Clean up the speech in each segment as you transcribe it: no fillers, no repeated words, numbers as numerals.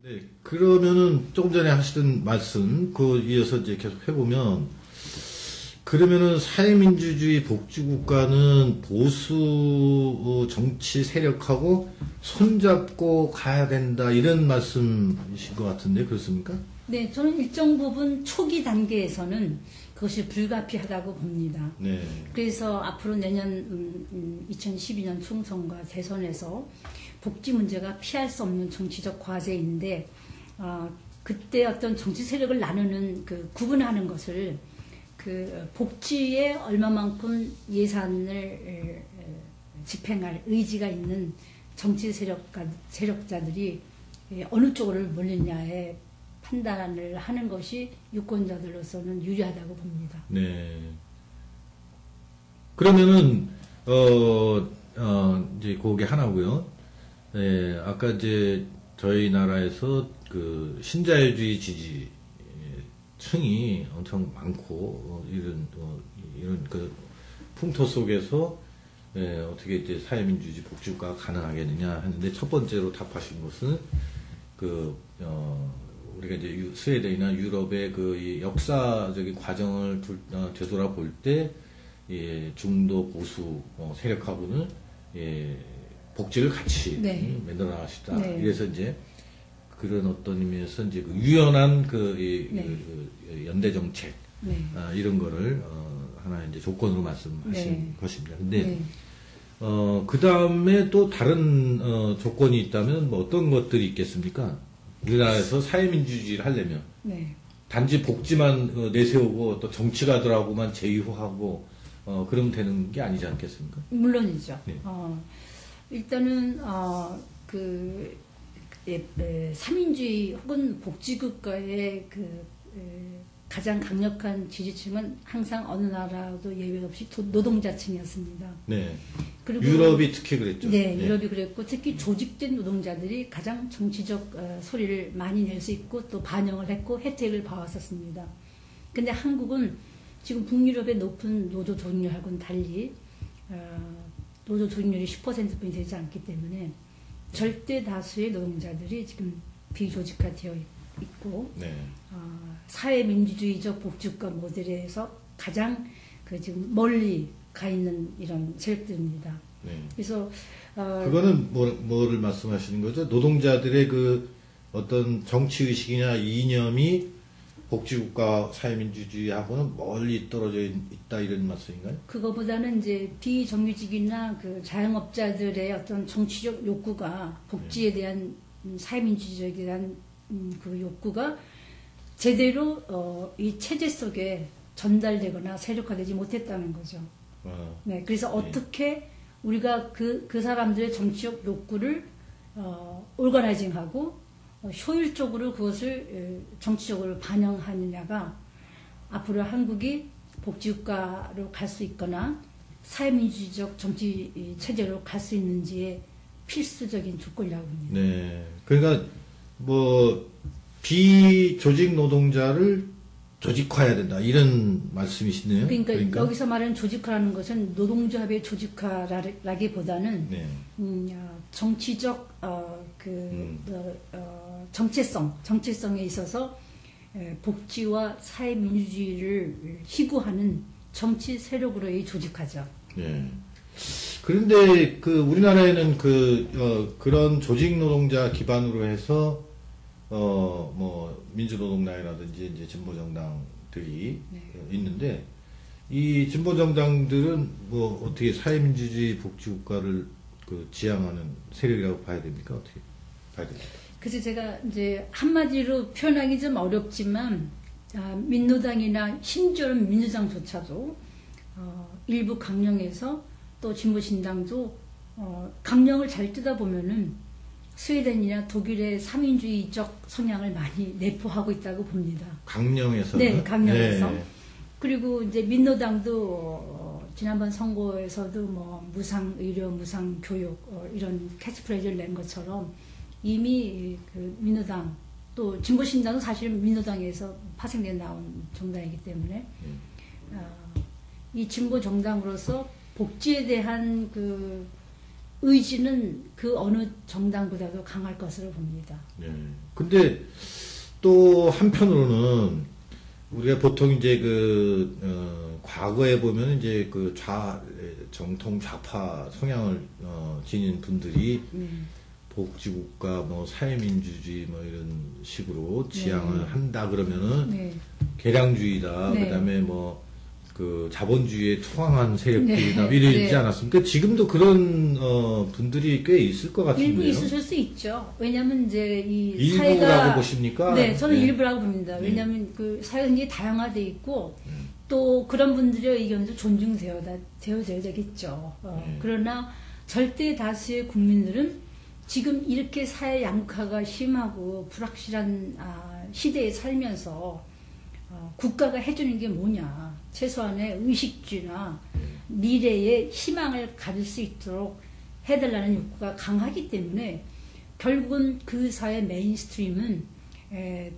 네, 그러면은 조금 전에 하시던 말씀, 이어서 이제 계속 해보면, 그러면은 사회민주주의 복지국가는 보수 정치 세력하고 손잡고 가야 된다, 이런 말씀이신 것 같은데, 그렇습니까? 네, 저는 일정 부분 초기 단계에서는 그것이 불가피하다고 봅니다. 네. 그래서 앞으로 내년 2012년 총선과 대선에서 복지 문제가 피할 수 없는 정치적 과제인데, 그때 어떤 정치 세력을 나누는 구분하는 것을 복지에 얼마만큼 예산을 집행할 의지가 있는 정치 세력자들이 어느 쪽으로 몰리냐에 판단을 하는 것이 유권자들로서는 유리하다고 봅니다. 네. 그러면은, 이제 그게 하나고요. 네, 아까 이제 저희 나라에서 신자유주의 지지층이 엄청 많고, 이런 풍토 속에서, 어떻게 이제 사회민주주의 복지국가가 가능하겠느냐 하는데, 첫 번째로 답하신 것은, 우리가 이제 스웨덴이나 유럽의 이 역사적인 과정을 되돌아볼 때, 중도 보수 세력하고는, 복지를 같이 네. 만들어 나가시다. 네. 그래서 이제 그런 어떤 의미에서 이제 유연한 네. 연대 정책, 네. 이런 거를, 하나 이제 조건으로 말씀하신 네. 것입니다. 근데, 네. 그 다음에 또 다른, 조건이 있다면 뭐 어떤 것들이 있겠습니까? 우리나라에서 사회민주주의를 하려면 네. 단지 복지만 내세우고 또 정치가들하고만 제휴하고 그러면 되는 게 아니지 않겠습니까? 물론이죠. 네. 일단은 삼인주의 혹은 복지국가의 가장 강력한 지지층은 항상 어느 나라도 예외 없이 노동자층이었습니다. 네. 그리고 유럽이 특히 그랬죠. 네, 유럽이 그랬고 특히 조직된 노동자들이 가장 정치적 소리를 많이 낼 수 있고 또 반영을 했고 혜택을 봐왔었습니다. 근데 한국은 지금 북유럽의 높은 노조 조직률하고는 달리 노조 조직률이 10%뿐이 되지 않기 때문에 절대 다수의 노동자들이 지금 비조직화되어 있고 네. 사회민주주의적 복지국가 모델에서 가장 지금 멀리 가 있는 이런 세력들입니다. 네. 그래서 그거는 뭐를 말씀하시는 거죠? 노동자들의 어떤 정치 의식이나 이념이 복지국가 사회민주주의하고는 멀리 떨어져 있다 이런 말씀인가요? 그거보다는 이제 비정규직이나 자영업자들의 어떤 정치적 욕구가 복지에 대한 사회민주주의에 대한 그 욕구가 제대로 이 체제 속에 전달되거나 세력화되지 못했다는 거죠. 네, 그래서 어떻게 우리가 그 사람들의 정치적 욕구를 오르가나이징하고 효율적으로 그것을 정치적으로 반영하느냐가 앞으로 한국이 복지국가로 갈 수 있거나 사회민주주의적 정치 체제로 갈 수 있는지의 필수적인 조건이라고 봅니다. 네, 그러니까 비조직 노동자를 조직화해야 된다 이런 말씀이시네요. 그러니까 여기서 말하는 조직화라는 것은 노동조합의 조직화라기보다는 네. 정치적 정체성에 있어서 복지와 사회민주주의를 희구하는 정치 세력으로의 조직화죠. 네. 그런데 우리나라에는 그런 조직 노동자 기반으로 해서 민주노동당이라든지 이제 진보정당들이 있는데, 이 진보정당들은 어떻게 사회민주주의 복지국가를 지향하는 세력이라고 봐야 됩니까? 어떻게 봐야 됩니까? 그래서 제가 이제 한마디로 표현하기 좀 어렵지만, 민노당이나 심지어는 민주당조차도, 일부 강령에서 또 진보신당도, 강령을 잘 뜯어 보면은 스웨덴이나 독일의 삼인주의적 성향을 많이 내포하고 있다고 봅니다. 강령에서? 네, 강령에서. 네. 그리고 이제 민노당도 지난번 선거에서도 무상 의료, 무상 교육 이런 캐치프레이즈를 낸 것처럼 이미 민노당 또 진보신당은 사실 민노당에서 파생돼 나온 정당이기 때문에 이 진보 정당으로서 복지에 대한 의지는 그 어느 정당보다도 강할 것으로 봅니다. 네. 근데 또 한편으로는 우리가 보통 이제 과거에 보면 이제 정통 좌파 성향을 지닌 분들이 복지국가, 뭐 사회민주주의 뭐 이런 식으로 지향을 한다 그러면은 개량주의다. 네. 그다음에 뭐 자본주의에 투항한 세력들이다 네. 이러지 네. 않았습니까? 지금도 그런 분들이 꽤 있을 것 같은데요. 일부 있으실 수 있죠. 왜냐하면 이제 이 일부라고 사회가 보십니까? 네, 저는 네. 일부라고 봅니다. 왜냐하면 그 사회가 굉장히 다양화돼 있고 또 그런 분들의 의견도 존중되어야 되겠죠. 그러나 절대 다수의 국민들은 지금 이렇게 사회 양극화가 심하고 불확실한 시대에 살면서 국가가 해주는 게 뭐냐. 최소한의 의식주나 미래의 희망을 가질 수 있도록 해달라는 욕구가 강하기 때문에 결국은 그 사회 메인스트림은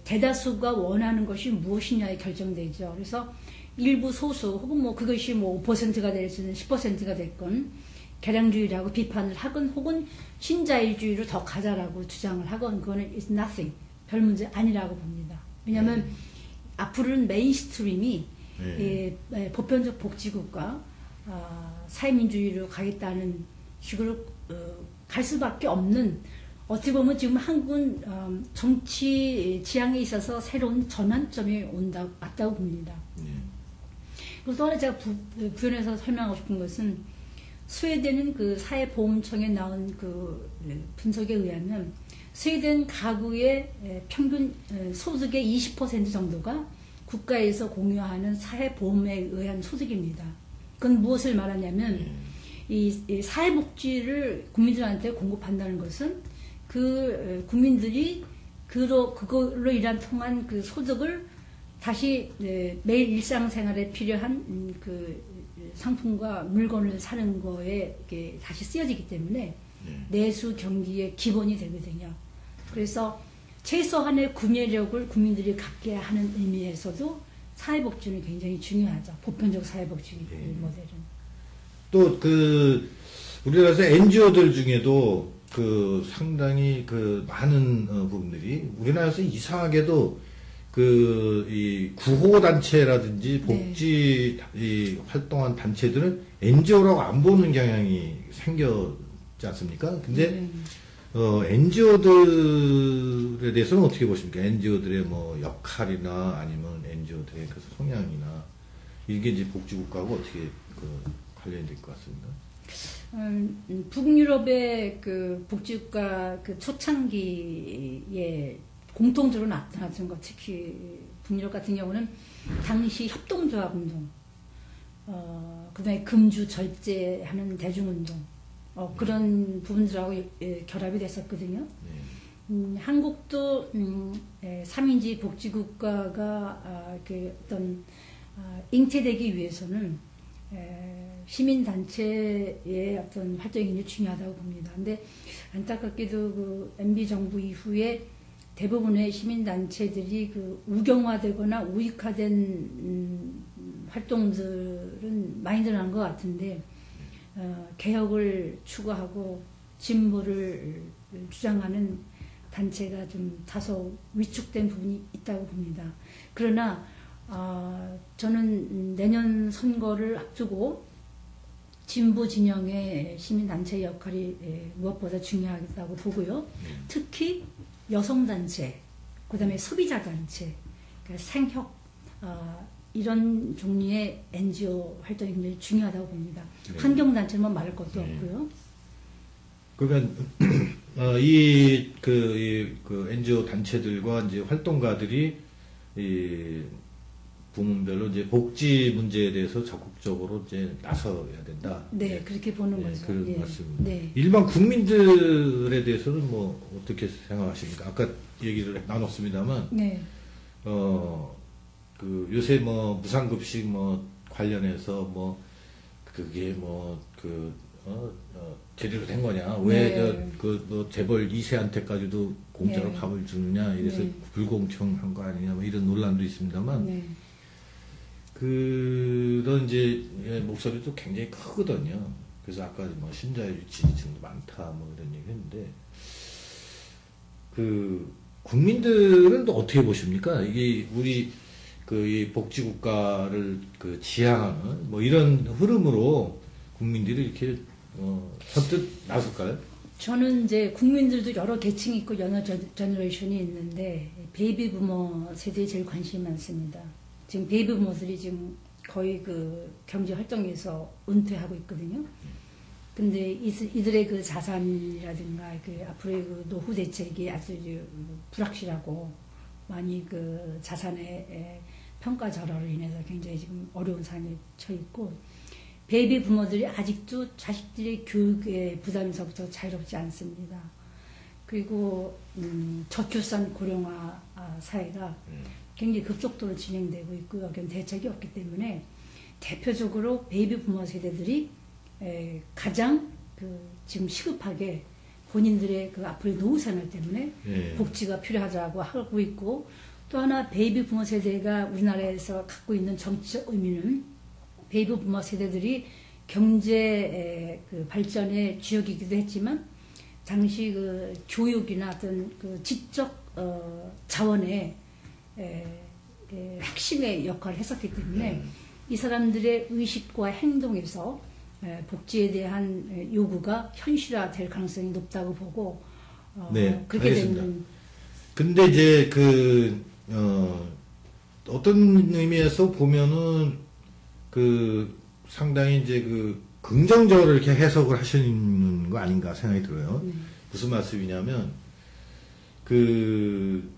대다수가 원하는 것이 무엇이냐에 결정되죠. 그래서 일부 소수 혹은 뭐 그것이 뭐 5%가 될지는 10%가 됐건 개량주의라고 비판을 하건 혹은 신자유주의로 더 가자라고 주장을 하건 그거는 it's nothing. 별 문제 아니라고 봅니다. 왜냐하면 앞으로는 메인스트림이 보편적 복지국가, 사회민주주의로 가겠다는 식으로 갈 수밖에 없는 어떻게 보면 지금 한국은 정치 지향에 있어서 새로운 전환점이 왔다고 봅니다. 그리고 또 하나 제가 부연해서 설명하고 싶은 것은 스웨덴은 그 사회보험청에 나온 그 분석에 의하면 스웨덴 가구의 평균 소득의 20% 정도가 국가에서 공유하는 사회보험에 의한 소득입니다. 그건 무엇을 말하냐면 이 사회복지를 국민들한테 공급한다는 것은 그 국민들이 그걸로 통한 그 소득을 다시 매일 일상생활에 필요한 그 상품과 물건을 사는 거에 다시 쓰여지기 때문에 내수 경기의 기본이 되거든요. 그래서 최소한의 구매력을 국민들이 갖게 하는 의미에서도 사회복지는 굉장히 중요하죠. 보편적 사회복지 모델은. 또 우리나라에서 NGO들 중에도 상당히 많은 부분들이 우리나라에서 이상하게도 이 구호단체라든지 복지 활동한 단체들은 NGO라고 안 보는 경향이 생겼지 않습니까? 근데 NGO들에 대해서는 어떻게 보십니까? NGO들의 뭐 역할이나 아니면 NGO들의 그 성향이나 이게 이제 복지국가하고 어떻게 관련이 될 것 같습니다. 북유럽의 그 복지국가 그 초창기에 공통적으로 나타났던 것, 특히 북유럽 같은 경우는 당시 협동조합 운동, 그다음에 금주 절제하는 대중운동, 그런 부분들하고 결합이 됐었거든요. 한국도 3인지 복지국가가 어떤 잉태되기 위해서는 시민단체의 어떤 활동이 굉장히 중요하다고 봅니다. 근데 안타깝게도 그 MB 정부 이후에 대부분의 시민단체들이 우경화되거나 우익화된 활동들은 많이 늘어난 것 같은데, 개혁을 추구하고 진보를 주장하는 단체가 좀 다소 위축된 부분이 있다고 봅니다. 그러나 저는 내년 선거를 앞두고 진보 진영의 시민단체의 역할이 무엇보다 중요하다고 보고요. 특히 여성단체, 그 다음에 소비자단체, 그러니까 생협, 이런 종류의 NGO 활동이 굉장히 중요하다고 봅니다. 환경단체는 말할 것도 없고요. 그러면 NGO 단체들과 이제 활동가들이 부문별로 이제 복지 문제에 대해서 적극적으로 이제 나서야 된다. 네, 그렇게 보는 거죠. 그런 말씀입니다. 네. 일반 국민들에 대해서는 뭐 어떻게 생각하십니까? 아까 얘기를 나눴습니다만, 네. 요새 뭐 무상급식 뭐 관련해서 뭐 그게 제대로 된 거냐? 왜 뭐 재벌 2세한테까지도 공짜로 밥을 주느냐? 이래서 불공평한 거 아니냐? 뭐 이런 논란도 있습니다만. 그런 이제 목소리도 굉장히 크거든요. 그래서 아까 뭐 신자유주의 지지층도 많다 뭐 이런 얘기 했는데 그 국민들은 또 어떻게 보십니까? 이게 우리 그 이 복지국가를 그 지향하는 뭐 이런 흐름으로 국민들이 이렇게 선뜻 나설까요? 저는 이제 국민들도 여러 계층이 있고 여러 제너레이션이 있는데 베이비 부머 세대에 제일 관심이 많습니다. 지금 베이비 부머들이 지금 거의 그 경제 활동에서 은퇴하고 있거든요. 근데 이들의 그 자산이라든가 그 앞으로의 그 노후 대책이 아주 불확실하고 많이 그 자산의 평가절하로 인해서 굉장히 지금 어려운 상황에 처해 있고 베이비 부모들이 아직도 자식들의 교육에 부담에서부터 자유롭지 않습니다. 그리고 저출산 고령화 사회가 굉장히 급속도로 진행되고 있고요. 그런 대책이 없기 때문에 대표적으로 베이비 부모 세대들이 가장 그 지금 시급하게 본인들의 그 앞으로의 노후 생활 때문에 복지가 필요하다고 하고 있고 또 하나 베이비 부모 세대가 우리나라에서 갖고 있는 정치적 의미는 베이비 부모 세대들이 경제 그 발전의 주역이기도 했지만 당시 그 교육이나 어떤 그 지적 자원의 핵심의 역할을 했었기 때문에 이 사람들의 의식과 행동에서 복지에 대한 요구가 현실화될 가능성이 높다고 보고 네, 그렇게 알겠습니다. 되면 근데 이제 어떤 의미에서 보면은 그 상당히 이제 그 긍정적으로 이렇게 해석을 하시는 거 아닌가 생각이 들어요. 무슨 말씀이냐면 그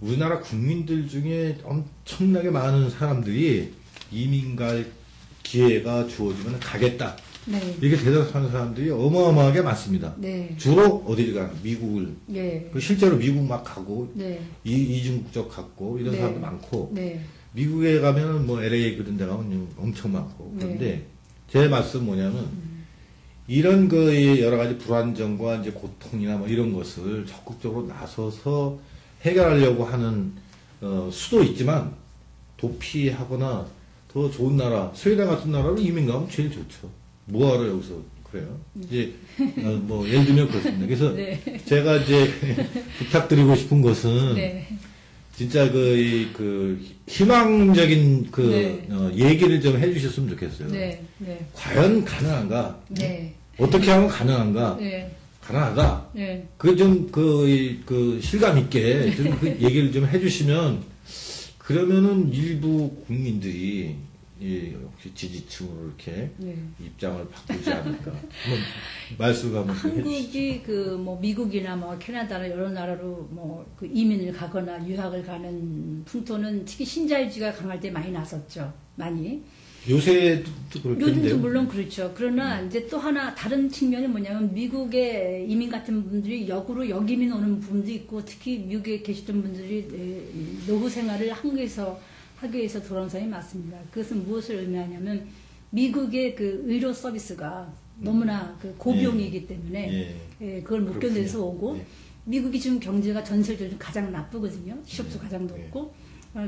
우리나라 국민들 중에 엄청나게 많은 사람들이 이민 갈 기회가 주어지면 가겠다. 네. 이렇게 대답하는 사람들이 어마어마하게 많습니다. 네. 주로 어디를 가? 미국을. 네. 실제로 미국 막 가고 네. 이중국적 갖고 이런 네. 사람도 많고 네. 미국에 가면은 뭐 LA 그런 데 가면 엄청 많고 그런데 제 말씀 뭐냐면 이런 그 여러 가지 불안정과 이제 고통이나 뭐 이런 것을 적극적으로 나서서 해결하려고 하는 수도 있지만 도피하거나 더 좋은 나라 스웨덴 같은 나라로 이민 가면 제일 좋죠. 뭐하러 여기서 그래요? 이제 뭐 예를 들면 그렇습니다. 그래서 네. 제가 이제 부탁드리고 싶은 것은 네. 진짜 그 희망적인 네. 얘기를 좀 해주셨으면 좋겠어요. 네. 네. 과연 가능한가? 네. 어떻게 하면 가능한가? 네. 가능하다. 네. 그 좀 그 실감 있게 좀 그 얘기를 좀 해주시면 그러면은 일부 국민들이 혹시 지지층으로 이렇게 네. 입장을 바꾸지 않을까? 한번 말씀 한번 해주시죠. 한국이 그 뭐 미국이나 뭐 캐나다나 여러 나라로 뭐 그 이민을 가거나 유학을 가는 풍토는 특히 신자유주의가 강할 때 많이 났었죠. 많이. 요새도 그렇겠는데요. 요즘도 물론 그렇죠. 그러나 이제 또 하나 다른 측면이 뭐냐면 미국에 이민 같은 분들이 역으로 역이민 오는 부분도 있고 특히 미국에 계시던 분들이 노후 생활을 한국에서 하기 위해서 돌아온 사람이 많습니다. 그것은 무엇을 의미하냐면 미국의 그 의료 서비스가 너무나 그 고비용이기 때문에 그걸 못 견뎌서 오고 미국이 지금 경제가 전 세계적으로 가장 나쁘거든요. 취업도 가장 높고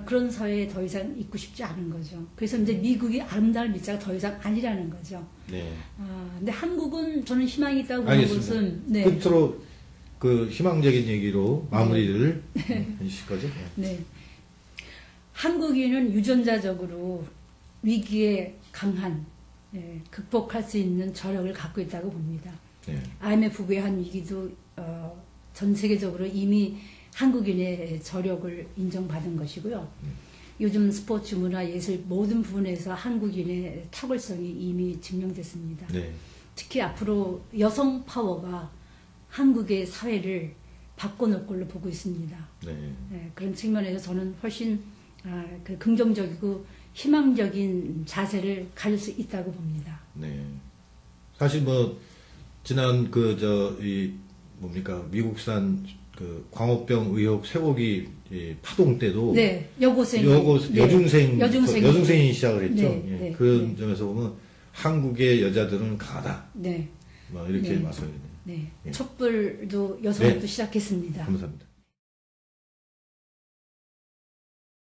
그런 사회에 더 이상 있고 싶지 않은 거죠. 그래서 이제 미국이 아름다운 밑자가 더 이상 아니라는 거죠. 네. 근데 한국은 저는 희망이 있다고 보는 것은 네. 끝으로 그 희망적인 얘기로 마무리를 해주실 거죠? 네. 한국인은 유전자적으로 위기에 강한 극복할 수 있는 저력을 갖고 있다고 봅니다. 네. IMF 외환 위기도 전 세계적으로 이미 한국인의 저력을 인정받은 것이고요. 요즘 스포츠, 문화, 예술 모든 부분에서 한국인의 탁월성이 이미 증명됐습니다. 네. 특히 앞으로 여성 파워가 한국의 사회를 바꿔놓을 걸로 보고 있습니다. 네. 그런 측면에서 저는 훨씬 그 긍정적이고 희망적인 자세를 가질 수 있다고 봅니다. 네. 사실 뭐 지난 미국산 그 광우병 의혹 쇠고기 파동 때도 여중생이 시작을 했죠. 네. 그런 점에서 보면 한국의 여자들은 강하다. 네. 뭐 이렇게 맞서야 돼요. 네. 촛불도 여성부터 시작했습니다. 감사합니다.